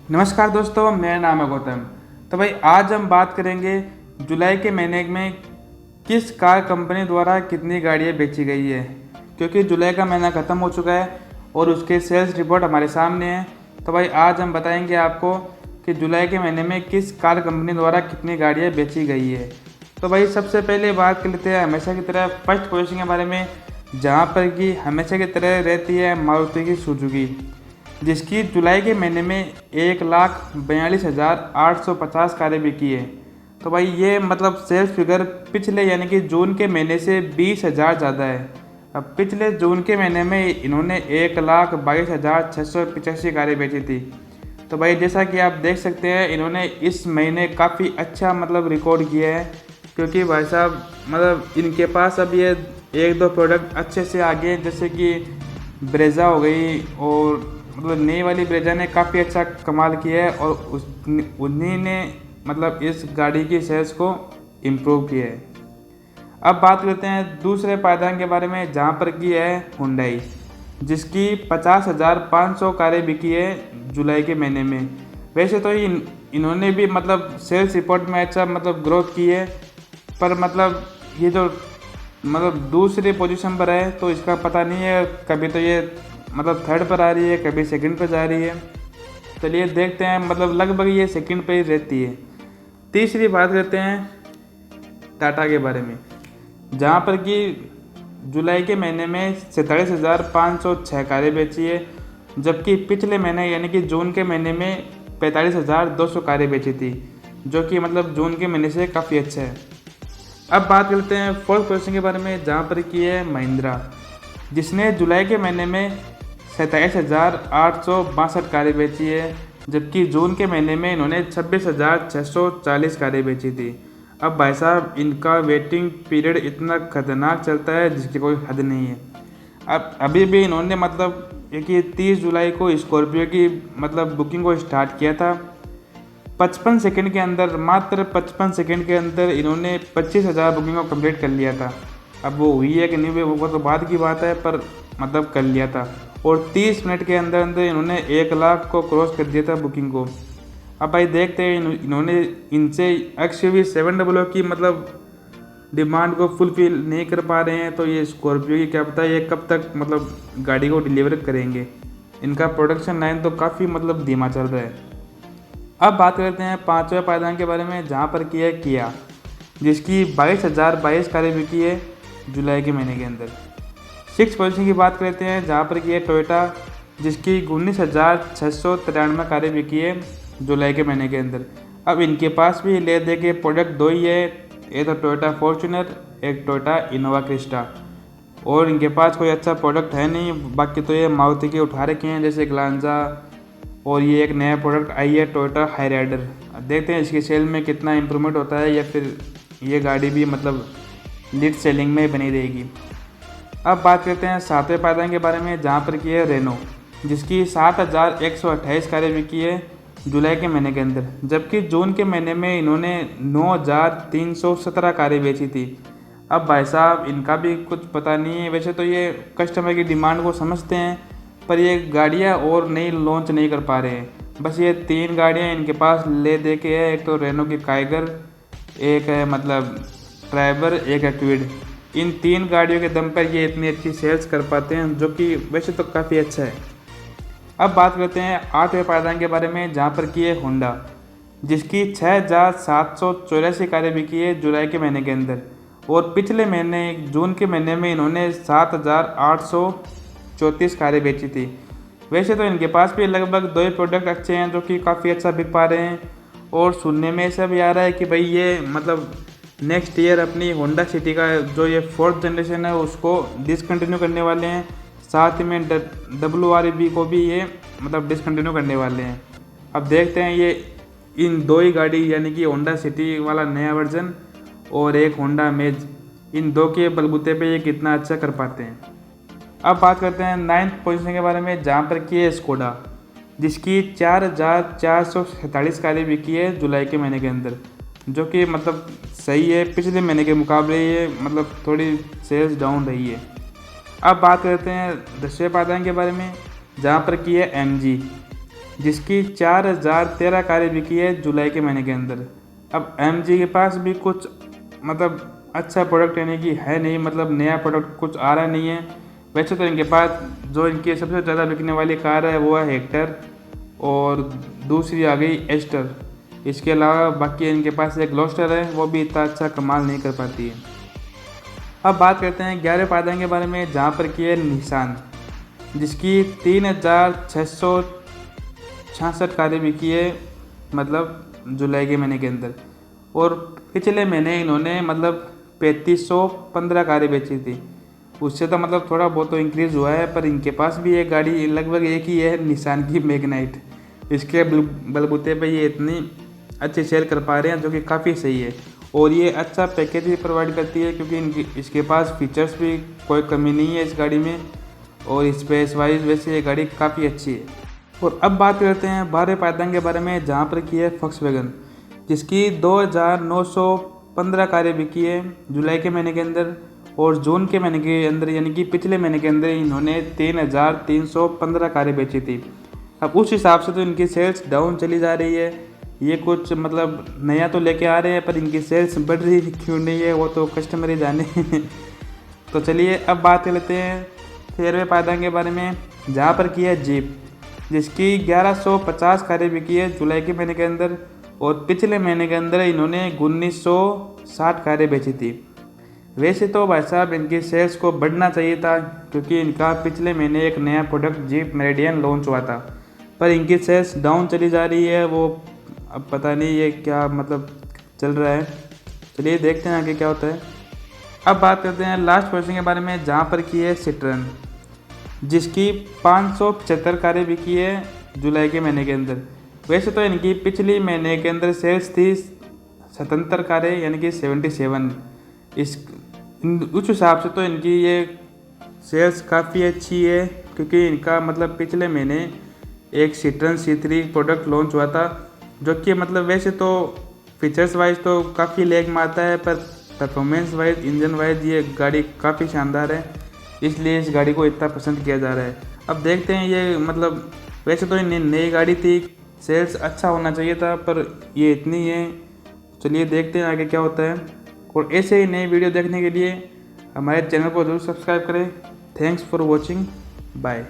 नमस्कार दोस्तों, मेरा नाम है गौतम। तो भाई आज हम बात करेंगे जुलाई के महीने में किस कार कंपनी द्वारा कितनी गाड़ियाँ बेची गई है। क्योंकि जुलाई का महीना ख़त्म हो चुका है और उसके सेल्स रिपोर्ट हमारे सामने है। तो भाई आज हम बताएंगे आपको कि जुलाई के महीने में किस कार कंपनी द्वारा कितनी गाड़ियाँ बेची गई है। तो भाई सबसे पहले बात कर लेते हैं हमेशा की तरह फर्स्ट पोजीशन के बारे में, जहाँ पर कि हमेशा की तरह रहती है मारुति की सुजुकी, जिसकी जुलाई के महीने में 1,42,850 कारें बिकी है। तो भाई ये मतलब सेल्स फिगर पिछले यानी कि जून के महीने से 20,000 ज़्यादा है। अब पिछले जून के महीने में इन्होंने 1,22,685 कारें बेची थी। तो भाई जैसा कि आप देख सकते हैं इन्होंने इस महीने काफ़ी अच्छा मतलब रिकॉर्ड किया है, क्योंकि भाई साहब मतलब इनके पास अब ये एक दो प्रोडक्ट अच्छे से आ गए, जैसे कि ब्रेजा हो गई, और मतलब नई वाली ब्रेजा ने काफ़ी अच्छा कमाल किया है और उन्हीं ने मतलब इस गाड़ी की सेल्स को इम्प्रूव किया है। अब बात करते हैं दूसरे पायदान के बारे में, जहाँ पर की है हुंडई, जिसकी 50,500 कारें बिकी है जुलाई के महीने में। वैसे तो इन्होंने भी मतलब सेल्स रिपोर्ट में अच्छा मतलब ग्रोथ की है, पर मतलब ये जो मतलब दूसरी पोजीशन पर है तो इसका पता नहीं है, कभी तो ये मतलब थर्ड पर आ रही है, कभी सेकंड पर जा रही है। चलिए देखते हैं, मतलब लगभग ये सेकंड पे ही रहती है। तीसरी बात करते हैं टाटा के बारे में, जहाँ पर कि जुलाई के महीने में 47,506 कारें बेची है, जबकि पिछले महीने यानी कि जून के महीने में 45,200 कारें बेची थी, जो कि मतलब जून के महीने से काफ़ी अच्छा है। अब बात करते हैं फोर्थ पोजीशन के बारे में, जहाँ पर की है महिंद्रा, जिसने जुलाई के महीने में 27,862 कारें बेची है, जबकि जून के महीने में इन्होंने 26,640 कारें बेची थी। अब भाई साहब इनका वेटिंग पीरियड इतना खतरनाक चलता है जिसकी कोई हद नहीं है। अब अभी भी इन्होंने मतलब एक 30 जुलाई को स्कॉर्पियो की मतलब बुकिंग को स्टार्ट किया था। 55 सेकंड के अंदर, मात्र 55 सेकंड के अंदर इन्होंने 25,000 बुकिंग को कंप्लीट कर लिया था। अब वो हुई है कि नहीं हुई वो तो बाद की बात है, पर मतलब कर लिया था। और 30 मिनट के अंदर अंदर इन्होंने 1,00,000 को क्रॉस कर दिया था बुकिंग को। अब भाई देखते हैं इन्होंने इनसे XUV 700 की मतलब डिमांड को फुलफिल नहीं कर पा रहे हैं, तो ये स्कॉर्पियो की क्या पता ये कब तक मतलब गाड़ी को डिलीवर करेंगे। इनका प्रोडक्शन लाइन तो काफ़ी मतलब धीमा चल रहा है। अब बात करते हैं पाँचवें पायदान के बारे में, जहाँ पर की है किया, जिसकी 22,022 कारें बिकी है जुलाई के महीने के अंदर। सिक्स पोजीशन की बात करते हैं, जहाँ पर की है टोयोटा, जिसकी 19,693 कारें बिकी है जुलाई के महीने के अंदर। अब इनके पास भी ले दे के प्रोडक्ट दो ही है, एक तो टोयोटा फॉर्च्यूनर, एक टोयोटा इनोवा क्रिस्टा, और इनके पास कोई अच्छा प्रोडक्ट है नहीं। बाकी तो ये मारुति के उठा रखे हैं, जैसे ग्लांजा, और ये एक नया प्रोडक्ट आई है टोयोटा हाई राइडर। देखते हैं इसकी सेल में कितना इम्प्रूवमेंट होता है, या फिर ये गाड़ी भी मतलब लीड सेलिंग में बनी रहेगी। अब बात करते हैं सातवें पायदान के बारे में, जहाँ पर की है रेनो, जिसकी 7,128 कारें बिकी है जुलाई के महीने के अंदर, जबकि जून के महीने में इन्होंने 9,317 कारें बेची थी। अब भाई साहब इनका भी कुछ पता नहीं है। वैसे तो ये कस्टमर की डिमांड को समझते हैं, पर ये गाड़ियाँ और नई लॉन्च नहीं कर पा रहे हैं। बस ये 3 गाड़ियाँ इनके पास ले दे के है, एक तो रेनो की काइगर, एक है मतलब ट्राइबर, एक है क्विड। इन 3 गाड़ियों के दम पर ये इतनी अच्छी सेल्स कर पाते हैं, जो कि वैसे तो काफ़ी अच्छा है। अब बात करते हैं आठवें पायदान के बारे में, जहाँ पर की है होंडा, जिसकी 6,784 कारें बिकी है जुलाई के महीने के अंदर, और पिछले महीने जून के महीने में इन्होंने 7,834 कारें बेची थी। वैसे तो इनके पास भी लगभग 2 ही प्रोडक्ट अच्छे हैं जो कि काफ़ी अच्छा बिक पा रहे हैं, और सुनने में ऐसा भी आ रहा है कि भाई ये मतलब नेक्स्ट ईयर अपनी होंडा सिटी का जो ये 4th जनरेशन है उसको डिसकंटिन्यू करने वाले हैं। साथ ही में WRV को भी ये मतलब डिसकंटिन्यू करने वाले हैं। अब देखते हैं ये इन 2 ही गाड़ी यानी कि होंडा सिटी वाला नया वर्जन और एक होंडा अमेज, इन 2 के बलबूते पे ये कितना अच्छा कर पाते हैं। अब बात करते हैं 9th पोजीशन के बारे में, जहाँ पर की है स्कोडा, जिसकी 4,447 कारें बिकी है जुलाई के महीने के अंदर, जो कि मतलब सही है। पिछले महीने के मुकाबले ये मतलब थोड़ी सेल्स डाउन रही है। अब बात करते हैं 10वें पायदान के बारे में, जहाँ पर की है MG, जिसकी 4013 कारें बिकी है जुलाई के महीने के अंदर। अब MG के पास भी कुछ मतलब अच्छा प्रोडक्ट यानी कि है नहीं, मतलब नया प्रोडक्ट कुछ आ रहा नहीं है। वैसे तो इनके पास जो इनकी सबसे ज़्यादा बिकने वाली कार है वो है हेक्टर और दूसरी आ गई एस्टर। इसके अलावा बाकी इनके पास एक ग्लोस्टर है, वो भी इतना अच्छा कमाल नहीं कर पाती है। अब बात करते हैं 11वें पायदान के बारे में, जहाँ पर की है निसान, जिसकी 3666 कारें बिकी है मतलब जुलाई के महीने के अंदर। और पिछले महीने इन्होंने मतलब 3515 कारें बेची थी। उससे तो मतलब थोड़ा बहुत तो इंक्रीज़ हुआ है, पर इनके पास भी एक गाड़ी लगभग एक ही है, निसान की मैग्नाइट। इसके बलबूते पे ये इतनी अच्छी सेल कर पा रहे हैं, जो कि काफ़ी सही है। और ये अच्छा पैकेज भी प्रोवाइड करती है, क्योंकि इसके पास फीचर्स भी कोई कमी नहीं है इस गाड़ी में। और स्पेस वाइज वैसे ये गाड़ी काफ़ी अच्छी है। और अब बात करते हैं 12वें पायदान के बारे में, जहाँ पर की है फॉक्सवैगन, जिसकी 2915 कारें बिकी है जुलाई के महीने के अंदर। और जून के महीने के अंदर यानी कि पिछले महीने के अंदर इन्होंने 3315 कारें बेची थी। अब उस हिसाब से तो इनकी सेल्स डाउन चली जा रही है। ये कुछ मतलब नया तो लेके आ रहे हैं, पर इनकी सेल्स बढ़ रही क्यों नहीं है वो तो कस्टमर ही जाने। तो चलिए अब बात कर लेते हैं 13वें पायदान के बारे में, जहाँ पर की है जीप, जिसकी 1150 कारें बिकी है जुलाई के महीने के अंदर। और पिछले महीने के अंदर इन्होंने 1960 कारें बेची थी। वैसे तो भाई साहब इनकी सेल्स को बढ़ना चाहिए था, क्योंकि इनका पिछले महीने एक नया प्रोडक्ट जीप मेरिडियन लॉन्च हुआ था, पर इनकी सेल्स डाउन चली जा रही है। वो अब पता नहीं ये क्या मतलब चल रहा है। चलिए देखते हैं आगे क्या होता है। अब बात करते हैं लास्ट पोजीशन के बारे में, जहाँ पर की है सिट्रन, जिसकी 575 कारें बिकी है जुलाई के महीने के अंदर। वैसे तो इनकी पिछली महीने के अंदर सेल्स थी 77 कारें यानी कि 77। उस हिसाब से तो इनकी ये सेल्स काफ़ी अच्छी है, क्योंकि इनका मतलब पिछले महीने एक सिट्रन C3 प्रोडक्ट लॉन्च हुआ था, जो कि मतलब वैसे तो फीचर्स वाइज तो काफ़ी लैग मारता है, पर परफॉर्मेंस वाइज इंजन वाइज ये गाड़ी काफ़ी शानदार है। इसलिए इस गाड़ी को इतना पसंद किया जा रहा है। अब देखते हैं ये मतलब वैसे तो नई गाड़ी थी, सेल्स अच्छा होना चाहिए था, पर ये इतनी है। चलिए देखते हैं आगे क्या होता है। और ऐसे ही नई वीडियो देखने के लिए हमारे चैनल को जरूर सब्सक्राइब करें। Thanks for watching, bye.